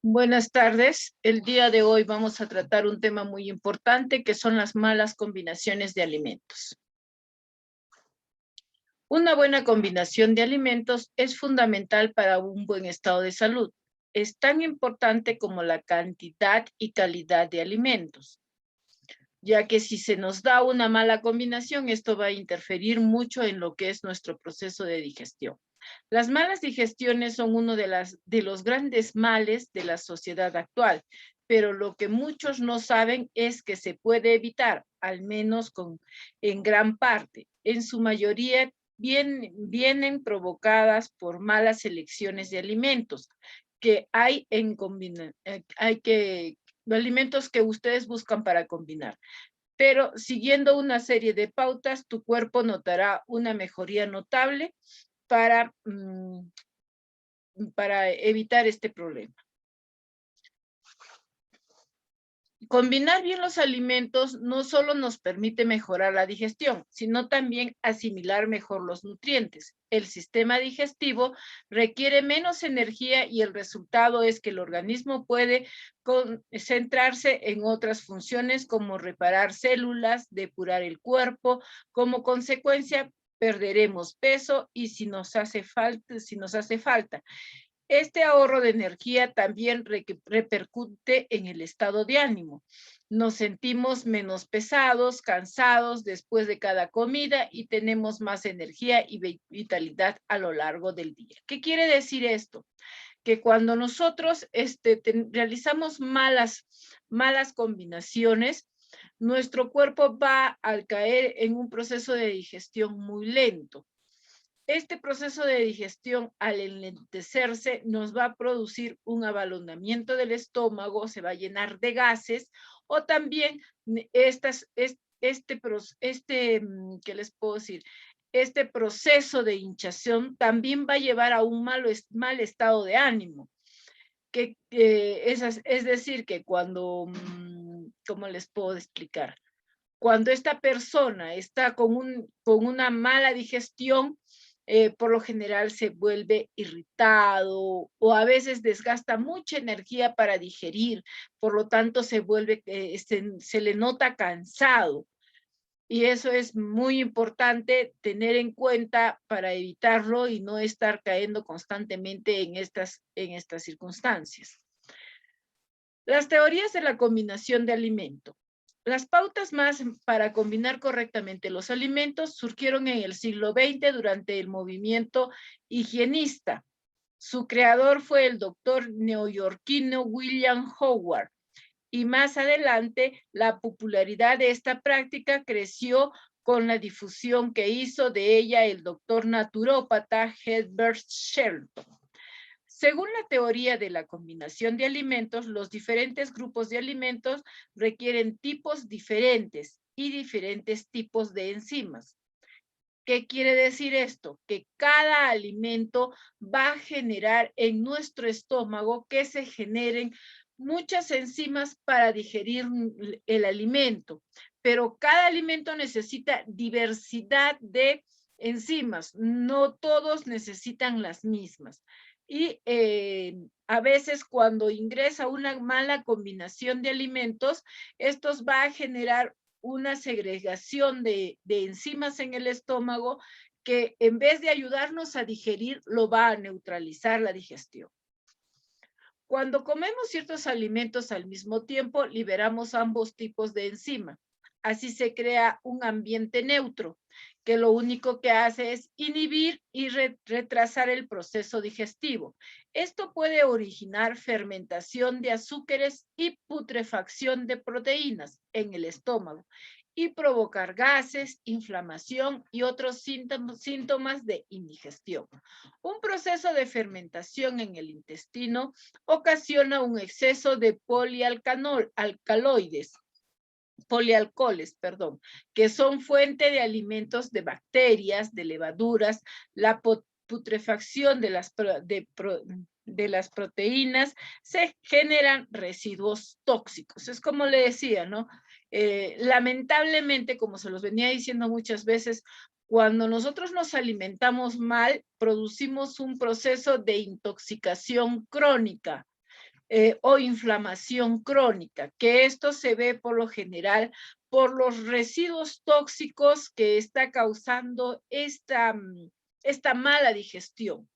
Buenas tardes. El día de hoy vamos a tratar un tema muy importante que son las malas combinaciones de alimentos. Una buena combinación de alimentos es fundamental para un buen estado de salud. Es tan importante como la cantidad y calidad de alimentos, ya que si se nos da una mala combinación, esto va a interferir mucho en lo que es nuestro proceso de digestión. Las malas digestiones son uno de los grandes males de la sociedad actual, pero lo que muchos no saben es que se puede evitar, al menos en gran parte. En su mayoría vienen provocadas por malas elecciones de alimentos que hay en alimentos que ustedes buscan para combinar. Pero siguiendo una serie de pautas, tu cuerpo notará una mejoría notable para, para evitar este problema. Combinar bien los alimentos no solo nos permite mejorar la digestión, sino también asimilar mejor los nutrientes. El sistema digestivo requiere menos energía y el resultado es que el organismo puede concentrarse en otras funciones como reparar células, depurar el cuerpo. Como consecuencia, perderemos peso y si nos hace falta. Este ahorro de energía también repercute en el estado de ánimo. Nos sentimos menos pesados, cansados después de cada comida y tenemos más energía y vitalidad a lo largo del día. ¿Qué quiere decir esto? Que cuando nosotros realizamos malas combinaciones, nuestro cuerpo va a caer en un proceso de digestión muy lento. Este proceso de digestión, al enlentecerse, nos va a producir un abalonamiento del estómago, se va a llenar de gases, o también ¿qué les puedo decir? Este proceso de hinchazón también va a llevar a un mal estado de ánimo. Es decir, que cuando, ¿cómo les puedo explicar? Cuando esta persona está con una mala digestión, por lo general se vuelve irritado o a veces desgasta mucha energía para digerir, por lo tanto se le nota cansado. Y eso es muy importante tener en cuenta para evitarlo y no estar cayendo constantemente en estas circunstancias. Las teorías de la combinación de alimento. Las pautas más para combinar correctamente los alimentos surgieron en el siglo XX durante el movimiento higienista. Su creador fue el doctor neoyorquino William Howard. Y más adelante, la popularidad de esta práctica creció con la difusión que hizo de ella el doctor naturópata Herbert Shelton. Según la teoría de la combinación de alimentos, los diferentes grupos de alimentos requieren tipos diferentes y diferentes tipos de enzimas. ¿Qué quiere decir esto? Que cada alimento va a generar en nuestro estómago que se generen muchas enzimas para digerir el alimento, pero cada alimento necesita diversidad de enzimas, no todos necesitan las mismas. Y a veces cuando ingresa una mala combinación de alimentos, estos va a generar una segregación de enzimas en el estómago que en vez de ayudarnos a digerir, lo va a neutralizar la digestión. Cuando comemos ciertos alimentos al mismo tiempo, liberamos ambos tipos de enzima. Así se crea un ambiente neutro, que lo único que hace es inhibir y retrasar el proceso digestivo. Esto puede originar fermentación de azúcares y putrefacción de proteínas en el estómago y provocar gases, inflamación y otros síntomas de indigestión. Un proceso de fermentación en el intestino ocasiona un exceso de polialcoholes, que son fuente de alimentos de bacterias, de levaduras, la putrefacción de las proteínas, se generan residuos tóxicos. Es como le decía, ¿no? Lamentablemente, como se los venía diciendo muchas veces, cuando nosotros nos alimentamos mal, producimos un proceso de intoxicación crónica. o inflamación crónica, que esto se ve por lo general por los residuos tóxicos que está causando esta mala digestión.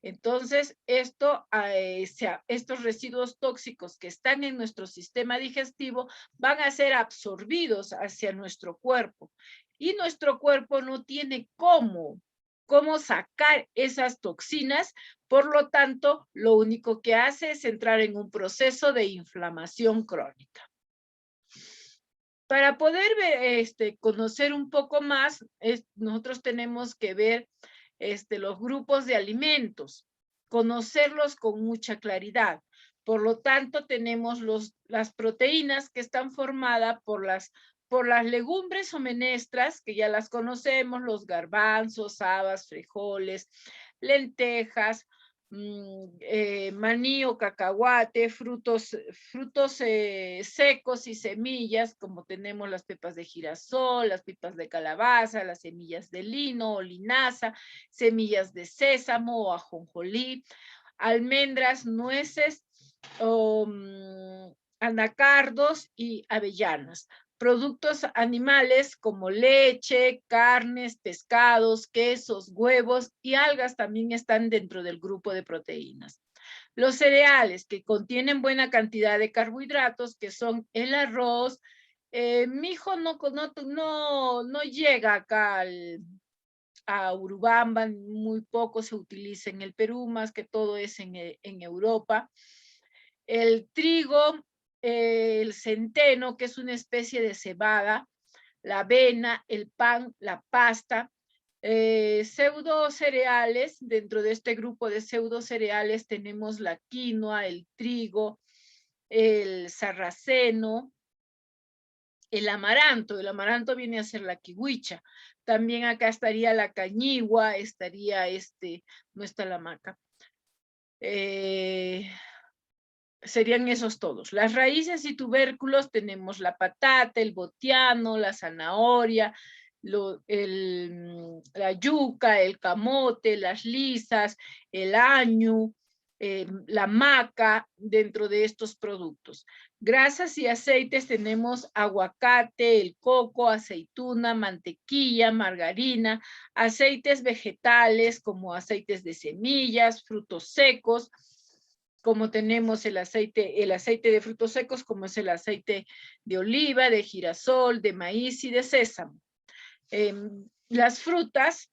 Entonces, estos residuos tóxicos que están en nuestro sistema digestivo van a ser absorbidos hacia nuestro cuerpo y nuestro cuerpo no tiene cómo sacar esas toxinas. Por lo tanto, lo único que hace es entrar en un proceso de inflamación crónica. Para poder conocer un poco más, nosotros tenemos que ver los grupos de alimentos, conocerlos con mucha claridad. Por lo tanto, tenemos las proteínas que están formadas por las legumbres o menestras, que ya las conocemos, los garbanzos, habas, frijoles, lentejas, maní o cacahuate, frutos secos y semillas, como tenemos las pepas de girasol, las pepas de calabaza, las semillas de lino o linaza, semillas de sésamo o ajonjolí, almendras, nueces, anacardos y avellanas. Productos animales como leche, carnes, pescados, quesos, huevos y algas también están dentro del grupo de proteínas. Los cereales que contienen buena cantidad de carbohidratos, que son el arroz, mi hijo no llega acá a Urubamba, muy poco se utiliza en el Perú, más que todo es en Europa. El trigo, el centeno, que es una especie de cebada, la avena, el pan, la pasta, pseudo cereales. Dentro de este grupo de pseudo cereales tenemos la quinoa, el trigo, el sarraceno, el amaranto viene a ser la kiwicha. También acá estaría la cañigua, estaría no está la maca. Serían esos todos. Las raíces y tubérculos tenemos la patata, el botiano, la zanahoria, la yuca, el camote, las lisas, el añu, la maca dentro de estos productos. Grasas y aceites tenemos aguacate, el coco, aceituna, mantequilla, margarina, aceites vegetales como aceites de semillas, frutos secos, como tenemos el aceite de frutos secos, como es el aceite de oliva, de girasol, de maíz y de sésamo. Las frutas,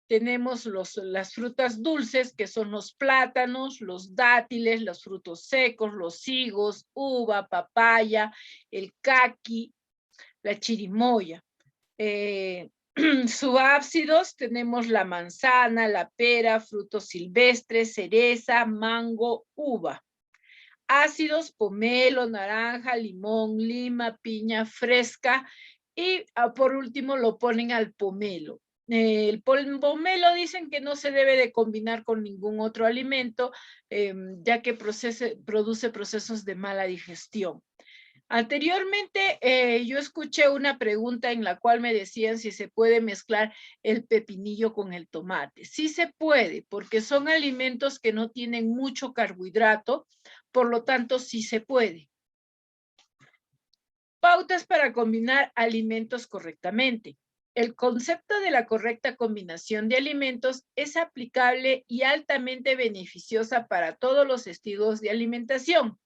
tenemos las frutas dulces, que son los plátanos, los dátiles, los frutos secos, los higos, uva, papaya, el caqui, la chirimoya. Subácidos tenemos la manzana, la pera, frutos silvestres, cereza, mango, uva. Ácidos, pomelo, naranja, limón, lima, piña fresca y por último lo ponen al pomelo. El pomelo dicen que no se debe de combinar con ningún otro alimento, ya que produce procesos de mala digestión. Anteriormente yo escuché una pregunta en la cual me decían si se puede mezclar el pepinillo con el tomate. Sí se puede, porque son alimentos que no tienen mucho carbohidrato, por lo tanto sí se puede. Pautas para combinar alimentos correctamente. El concepto de la correcta combinación de alimentos es aplicable y altamente beneficiosa para todos los estilos de alimentación.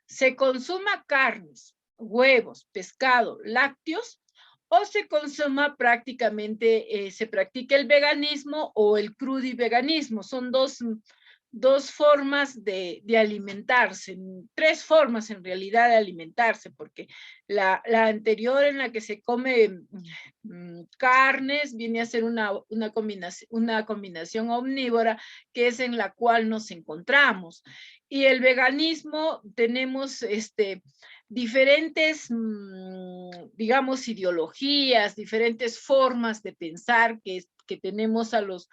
Se consuma carnes, huevos, pescado, lácteos, o se consuma prácticamente, se practica el veganismo o el crudiveganismo. Son dos formas de alimentarse, tres formas en realidad de alimentarse, porque la anterior en la que se come carnes viene a ser una combinación omnívora, que es en la cual nos encontramos. Y el veganismo tenemos diferentes, digamos, ideologías, diferentes formas de pensar que tenemos a los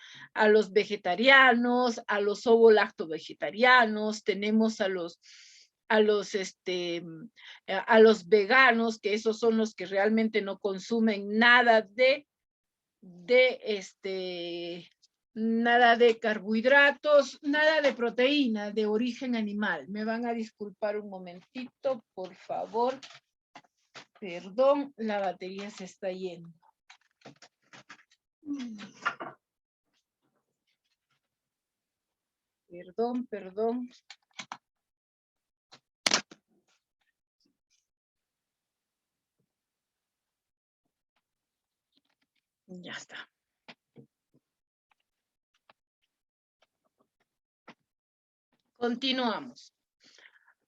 vegetarianos, a los ovo-lacto-vegetarianos, tenemos a los veganos, que esos son los que realmente no consumen nada de nada de carbohidratos, nada de proteína de origen animal. Me van a disculpar un momentito, por favor. Perdón, la batería se está yendo. Perdón, perdón. Ya está. Continuamos.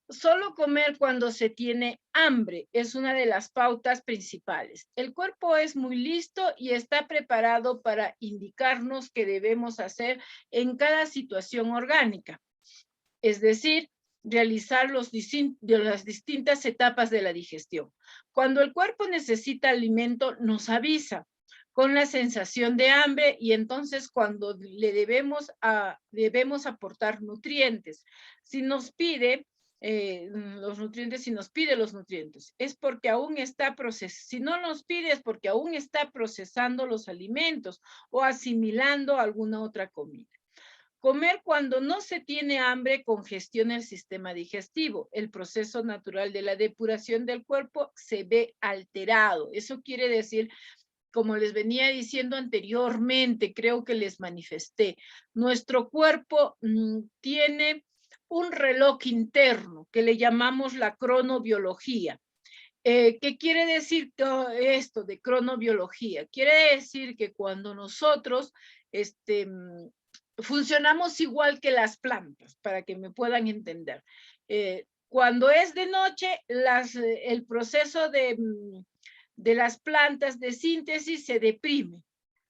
Solo comer cuando se tiene hambre es una de las pautas principales. El cuerpo es muy listo y está preparado para indicarnos qué debemos hacer en cada situación orgánica. Es decir, realizar las distintas etapas de la digestión. Cuando el cuerpo necesita alimento, nos avisa con la sensación de hambre y entonces cuando le debemos aportar nutrientes. Si nos pide los nutrientes, si nos pide los nutrientes, es porque aún está procesando, si no nos pide es porque aún está procesando los alimentos o asimilando alguna otra comida. Comer cuando no se tiene hambre congestiona el sistema digestivo. El proceso natural de la depuración del cuerpo se ve alterado. Eso quiere decir, como les venía diciendo anteriormente, creo que les manifesté, nuestro cuerpo tiene un reloj interno que le llamamos la cronobiología. ¿Qué quiere decir todo esto de cronobiología? Quiere decir que cuando nosotros funcionamos igual que las plantas, para que me puedan entender. Cuando es de noche, el proceso de las plantas de síntesis se deprime.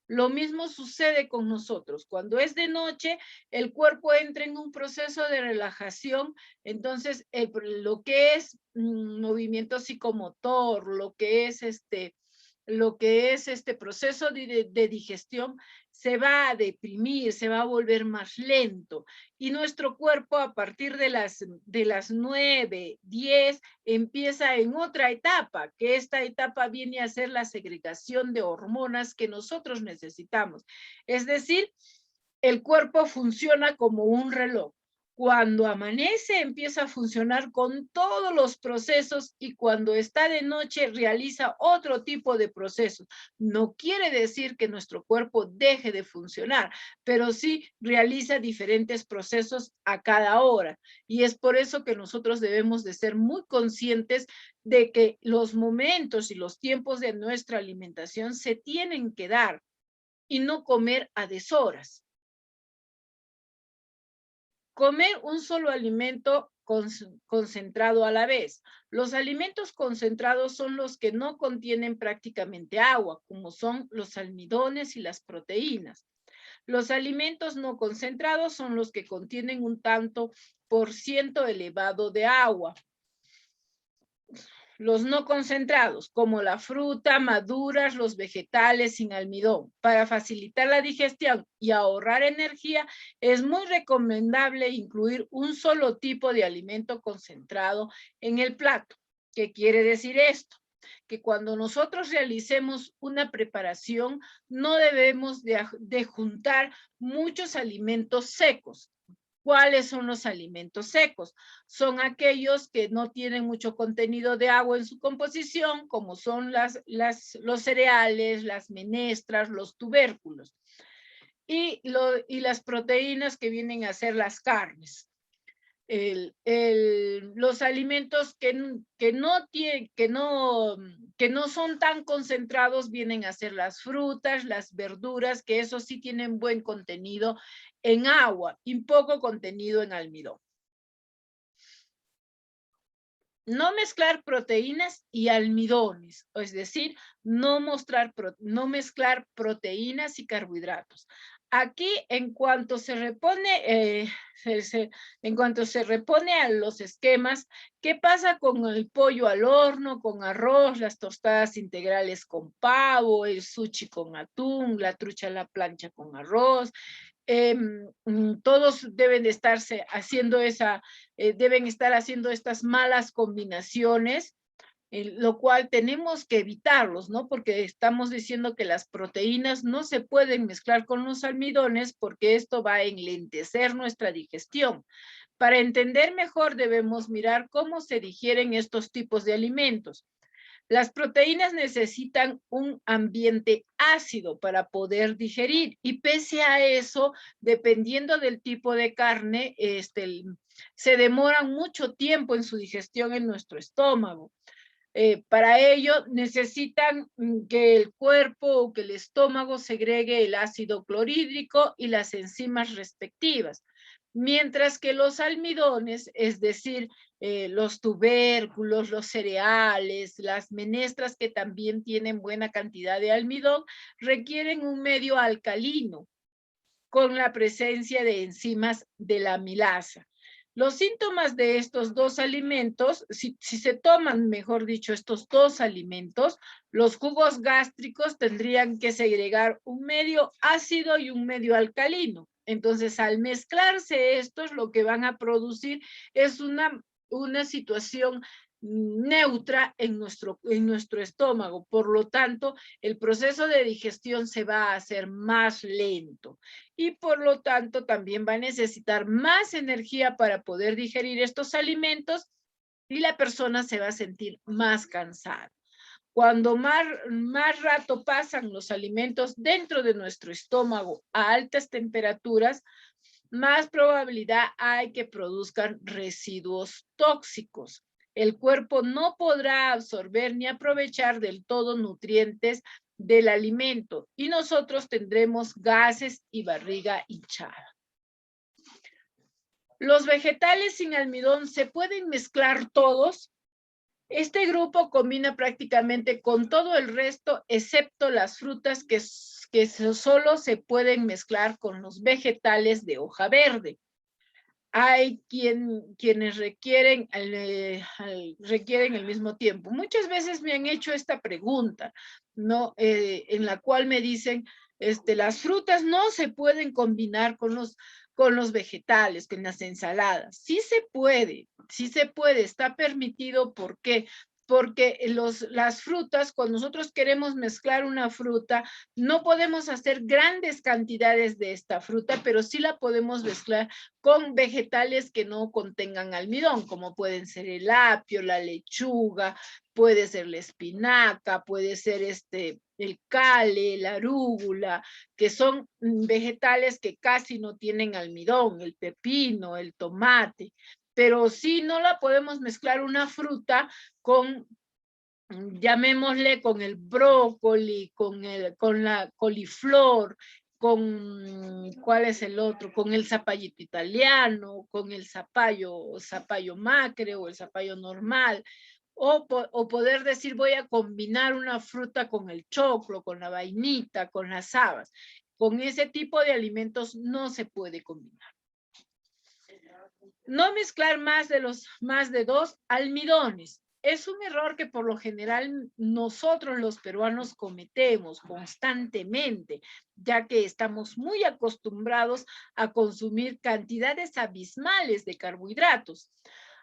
Lo mismo sucede con nosotros. Cuando es de noche, el cuerpo entra en un proceso de relajación. Entonces, lo que es movimiento psicomotor, lo que es este proceso de digestión, se va a deprimir, se va a volver más lento. Y nuestro cuerpo a partir de las 9, 10, empieza en otra etapa, que esta etapa viene a ser la segregación de hormonas que nosotros necesitamos. Es decir, el cuerpo funciona como un reloj. Cuando amanece empieza a funcionar con todos los procesos y cuando está de noche realiza otro tipo de procesos. No quiere decir que nuestro cuerpo deje de funcionar, pero sí realiza diferentes procesos a cada hora. Y es por eso que nosotros debemos de ser muy conscientes de que los momentos y los tiempos de nuestra alimentación se tienen que dar y no comer a deshoras. Comer un solo alimento concentrado a la vez. Los alimentos concentrados son los que no contienen prácticamente agua, como son los almidones y las proteínas. Los alimentos no concentrados son los que contienen un tanto por ciento elevado de agua. Los no concentrados, como la fruta, maduras, los vegetales sin almidón. Para facilitar la digestión y ahorrar energía, es muy recomendable incluir un solo tipo de alimento concentrado en el plato. ¿Qué quiere decir esto? Que cuando nosotros realicemos una preparación, no debemos de juntar muchos alimentos secos. ¿Cuáles son los alimentos secos? Son aquellos que no tienen mucho contenido de agua en su composición, como son los cereales, las menestras, los tubérculos. Y las proteínas que vienen a ser las carnes. Los alimentos que no son tan concentrados vienen a ser las frutas, las verduras, que eso sí tienen buen contenido en agua y poco contenido en almidón. No mezclar proteínas y almidones, es decir, no mezclar proteínas y carbohidratos. Aquí, en cuanto se repone, a los esquemas, ¿qué pasa con el pollo al horno, con arroz, las tostadas integrales con pavo, el sushi con atún, la trucha a la plancha con arroz? Todos deben de estarse haciendo deben estar haciendo estas malas combinaciones lo cual tenemos que evitarlos, ¿no? Porque estamos diciendo que las proteínas no se pueden mezclar con los almidones porque esto va a enlentecer nuestra digestión. Para entender mejor debemos mirar cómo se digieren estos tipos de alimentos. Las proteínas necesitan un ambiente ácido para poder digerir y pese a eso, dependiendo del tipo de carne, se demoran mucho tiempo en su digestión en nuestro estómago. Para ello necesitan que el cuerpo o que el estómago segregue el ácido clorhídrico y las enzimas respectivas. Mientras que los almidones, es decir, los tubérculos, los cereales, las menestras que también tienen buena cantidad de almidón, requieren un medio alcalino con la presencia de enzimas de la amilasa. Los síntomas de estos dos alimentos, si se toman, mejor dicho, estos dos alimentos, los jugos gástricos tendrían que segregar un medio ácido y un medio alcalino. Entonces, al mezclarse estos, lo que van a producir es una situación neutra en nuestro estómago. Por lo tanto, el proceso de digestión se va a hacer más lento y por lo tanto también va a necesitar más energía para poder digerir estos alimentos y la persona se va a sentir más cansada. Cuando más rato pasan los alimentos dentro de nuestro estómago a altas temperaturas, más probabilidad hay que produzcan residuos tóxicos. El cuerpo no podrá absorber ni aprovechar del todo nutrientes del alimento y nosotros tendremos gases y barriga hinchada. Los vegetales sin almidón se pueden mezclar todos. Este grupo combina prácticamente con todo el resto, excepto las frutas que solo se pueden mezclar con los vegetales de hoja verde. Hay quienes requieren el mismo tiempo. Muchas veces me han hecho esta pregunta, ¿no? En la cual me dicen, las frutas no se pueden combinar con los vegetales, con las ensaladas. Sí se puede, está permitido. ¿Por qué? Porque las frutas, cuando nosotros queremos mezclar una fruta, no podemos hacer grandes cantidades de esta fruta, pero sí la podemos mezclar con vegetales que no contengan almidón, como pueden ser el apio, la lechuga, puede ser la espinaca, puede ser el cale, la arúgula, que son vegetales que casi no tienen almidón, el pepino, el tomate, pero sí no la podemos mezclar una fruta con, llamémosle, con el brócoli, con la coliflor, ¿cuál es el otro? Con el zapallito italiano, con el zapallo macre o el zapallo normal, o poder decir voy a combinar una fruta con el choclo, con la vainita, con las habas. Con ese tipo de alimentos no se puede combinar. No mezclar más de 2 almidones. Es un error que por lo general nosotros los peruanos cometemos constantemente, ya que estamos muy acostumbrados a consumir cantidades abismales de carbohidratos.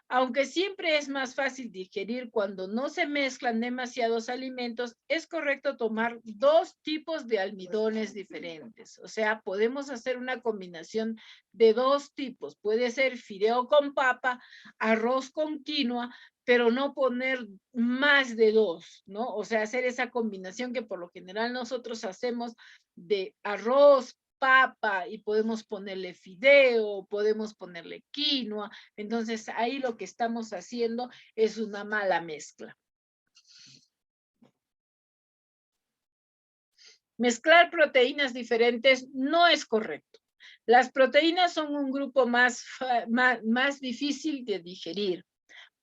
Aunque siempre es más fácil digerir cuando no se mezclan demasiados alimentos, es correcto tomar 2 tipos de almidones diferentes. O sea, podemos hacer una combinación de 2 tipos. Puede ser fideo con papa, arroz con quinoa, pero no poner más de 2, ¿no? O sea, hacer esa combinación que por lo general nosotros hacemos de arroz, papa y podemos ponerle fideo, podemos ponerle quinoa. Entonces ahí lo que estamos haciendo es una mala mezcla. Mezclar proteínas diferentes no es correcto. Las proteínas son un grupo más difícil de digerir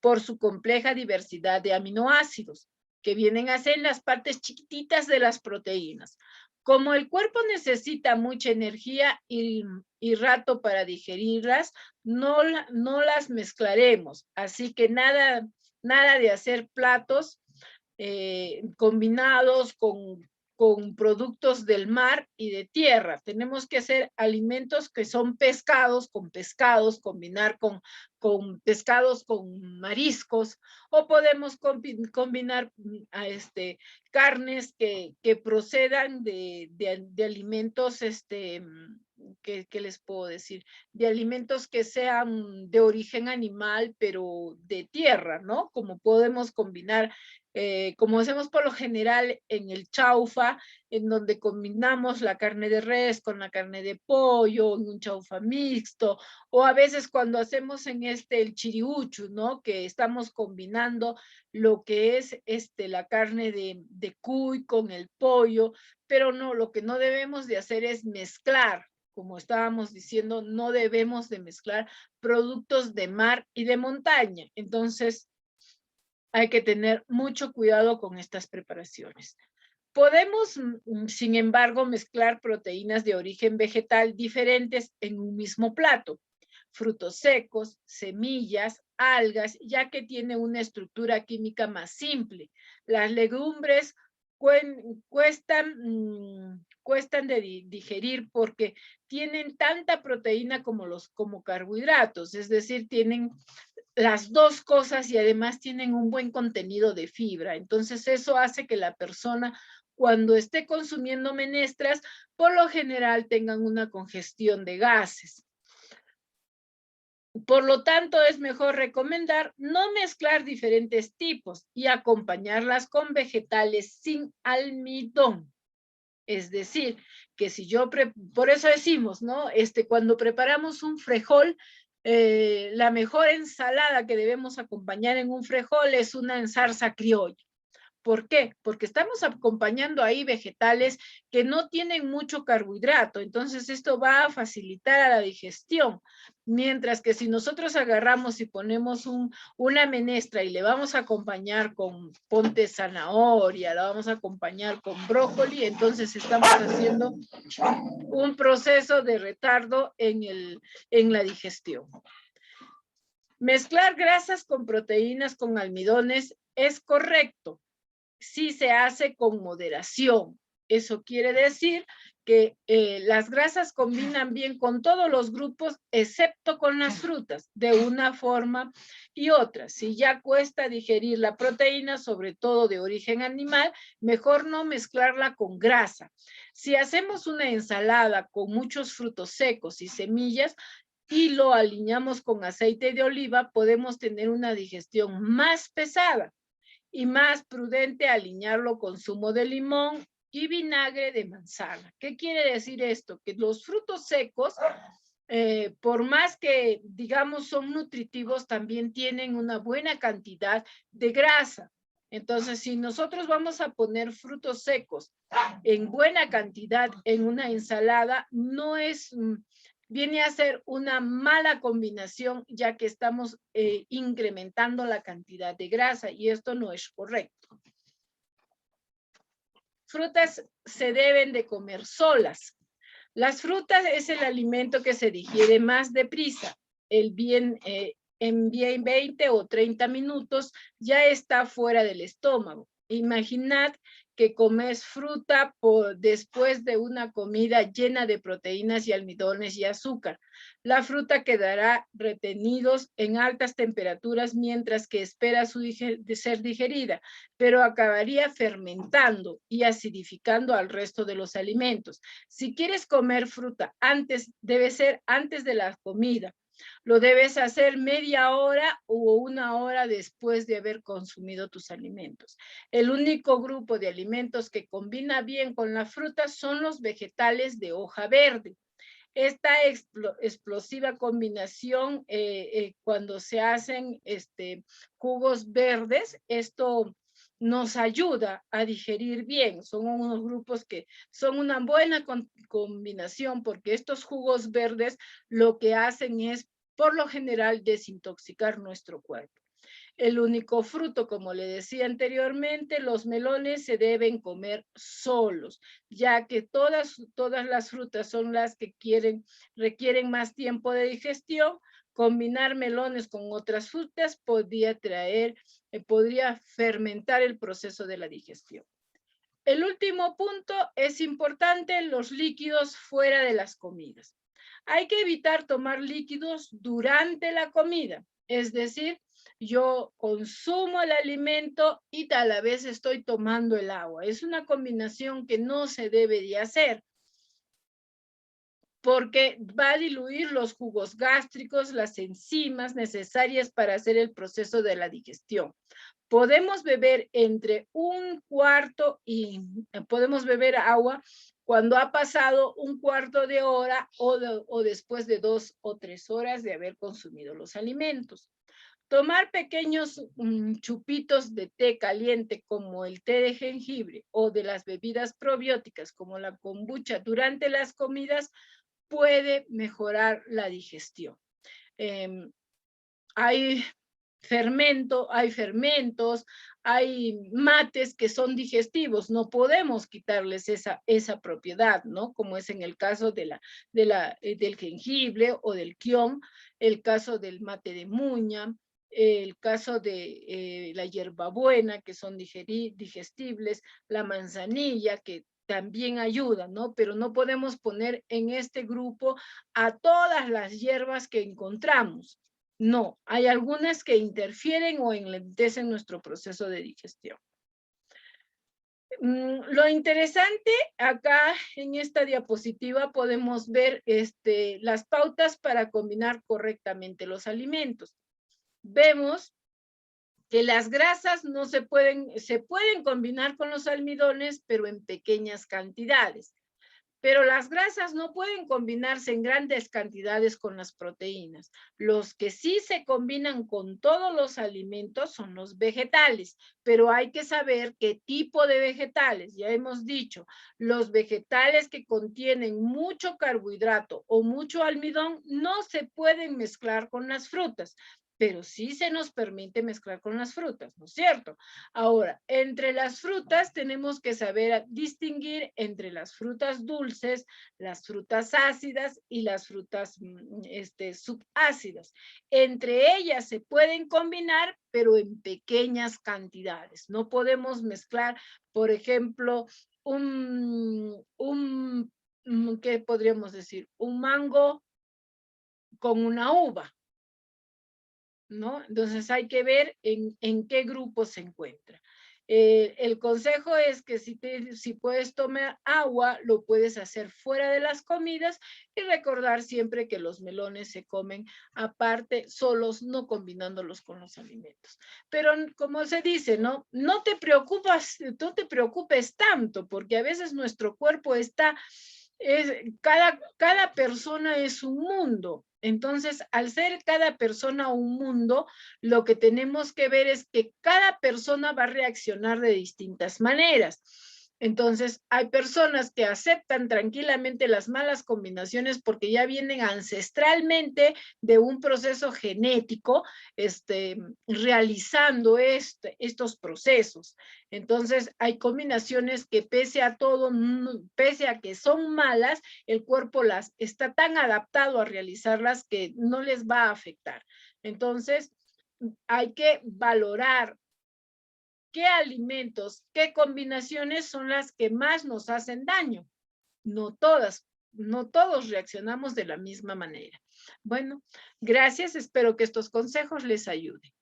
por su compleja diversidad de aminoácidos que vienen a ser las partes chiquititas de las proteínas. Como el cuerpo necesita mucha energía y rato para digerirlas, no las mezclaremos. Así que nada de hacer platos combinados con con productos del mar y de tierra. Tenemos que hacer alimentos que son pescados, combinar con pescados con mariscos, o podemos combinar carnes que procedan de alimentos, ¿qué les puedo decir? De alimentos que sean de origen animal, pero de tierra, ¿no? Como podemos combinar, como hacemos por lo general en el chaufa, en donde combinamos la carne de res con la carne de pollo, en un chaufa mixto, o a veces cuando hacemos en el chiriuchu, ¿no? Que estamos combinando lo que es la carne de cuy con el pollo, pero no, lo que no debemos de hacer es mezclar. Como estábamos diciendo, no debemos de mezclar productos de mar y de montaña. Entonces, hay que tener mucho cuidado con estas preparaciones. Podemos, sin embargo, mezclar proteínas de origen vegetal diferentes en un mismo plato. Frutos secos, semillas, algas, ya que tiene una estructura química más simple. Las legumbres cuestan de digerir porque tienen tanta proteína como carbohidratos, es decir, tienen las dos cosas y además tienen un buen contenido de fibra. Entonces eso hace que la persona cuando esté consumiendo menestras, por lo general tengan una congestión de gases. Por lo tanto, es mejor recomendar no mezclar diferentes tipos y acompañarlas con vegetales sin almidón. Es decir, que si por eso decimos, ¿no? Cuando preparamos un frejol, la mejor ensalada que debemos acompañar en un frejol es una ensarza criolla. ¿Por qué? Porque estamos acompañando ahí vegetales que no tienen mucho carbohidrato, entonces esto va a facilitar a la digestión. Mientras que si nosotros agarramos y ponemos una menestra y le vamos a acompañar con, ponte zanahoria, la vamos a acompañar con brócoli, entonces estamos haciendo un proceso de retardo en la digestión. Mezclar grasas con proteínas con almidones es correcto si se hace con moderación. Eso quiere decir que las grasas combinan bien con todos los grupos, excepto con las frutas, de una forma y otra. Si ya cuesta digerir la proteína, sobre todo de origen animal, mejor no mezclarla con grasa. Si hacemos una ensalada con muchos frutos secos y semillas, y lo alineamos con aceite de oliva, podemos tener una digestión más pesada y más prudente alinearlo con zumo de limón y vinagre de manzana. ¿Qué quiere decir esto? Que los frutos secos, por más que digamos son nutritivos, también tienen una buena cantidad de grasa. Entonces, si nosotros vamos a poner frutos secos en buena cantidad en una ensalada, no es viene a ser una mala combinación, ya que estamos incrementando la cantidad de grasa y esto no es correcto. Frutas se deben de comer solas. Las frutas es el alimento que se digiere más deprisa. En 20 o 30 minutos ya está fuera del estómago. Imaginad que comes fruta después de una comida llena de proteínas y almidones y azúcar. La fruta quedará retenidos en altas temperaturas mientras que espera de ser digerida, pero acabaría fermentando y acidificando al resto de los alimentos. Si quieres comer fruta debe ser antes de la comida. Lo debes hacer media hora o una hora después de haber consumido tus alimentos. El único grupo de alimentos que combina bien con la fruta son los vegetales de hoja verde. Esta explosiva combinación, cuando se hacen jugos verdes, esto nos ayuda a digerir bien. Son unos grupos que son una buena combinación porque estos jugos verdes lo que hacen es, por lo general, desintoxicar nuestro cuerpo. El único fruto, como le decía anteriormente, los melones se deben comer solos, ya que todas las frutas son las que requieren más tiempo de digestión. Combinar melones con otras frutas podría fermentar el proceso de la digestión. El último punto es importante, los líquidos fuera de las comidas. Hay que evitar tomar líquidos durante la comida, es decir, yo consumo el alimento y a la vez estoy tomando el agua. Es una combinación que no se debe de hacer porque va a diluir los jugos gástricos, las enzimas necesarias para hacer el proceso de la digestión. Podemos beber entre un cuarto y podemos beber agua cuando ha pasado un cuarto de hora o después de 2 o 3 horas de haber consumido los alimentos. Tomar pequeños chupitos de té caliente como el té de jengibre o de las bebidas probióticas como la kombucha durante las comidas puede mejorar la digestión. Hay fermentos, hay mates que son digestivos, no podemos quitarles esa propiedad, ¿no? Como es en el caso del jengibre o del kion, el caso del mate de muña, el caso de la hierbabuena, que son digestibles, la manzanilla, que también ayuda, ¿no? Pero no podemos poner en este grupo a todas las hierbas que encontramos. No, hay algunas que interfieren o enlentecen nuestro proceso de digestión. Lo interesante acá en esta diapositiva podemos ver las pautas para combinar correctamente los alimentos. Vemos que las grasas no se pueden combinar con los almidones, pero en pequeñas cantidades. Pero las grasas no pueden combinarse en grandes cantidades con las proteínas. Los que sí se combinan con todos los alimentos son los vegetales, pero hay que saber qué tipo de vegetales. Ya hemos dicho, los vegetales que contienen mucho carbohidrato o mucho almidón no se pueden mezclar con las frutas, pero sí se nos permite mezclar con las frutas, ¿no es cierto? Ahora, entre las frutas tenemos que saber distinguir entre las frutas dulces, las frutas ácidas y las frutas subácidas. Entre ellas se pueden combinar, pero en pequeñas cantidades. No podemos mezclar, por ejemplo, ¿qué podríamos decir? Un mango con una uva, ¿no? Entonces hay que ver en qué grupo se encuentra. El consejo es que si puedes tomar agua, lo puedes hacer fuera de las comidas y recordar siempre que los melones se comen aparte, solos, no combinándolos con los alimentos. Pero como se dice, ¿no? No te preocupes tanto, porque a veces nuestro cuerpo cada persona es un mundo. Entonces, al ser cada persona un mundo, lo que tenemos que ver es que cada persona va a reaccionar de distintas maneras. Entonces, hay personas que aceptan tranquilamente las malas combinaciones porque ya vienen ancestralmente de un proceso genético, realizando estos procesos. Entonces, hay combinaciones que pese a todo, pese a que son malas, el cuerpo las está tan adaptado a realizarlas que no les va a afectar. Entonces, hay que valorar qué alimentos, qué combinaciones son las que más nos hacen daño. No todas, no todos reaccionamos de la misma manera. Bueno, gracias. Espero que estos consejos les ayuden.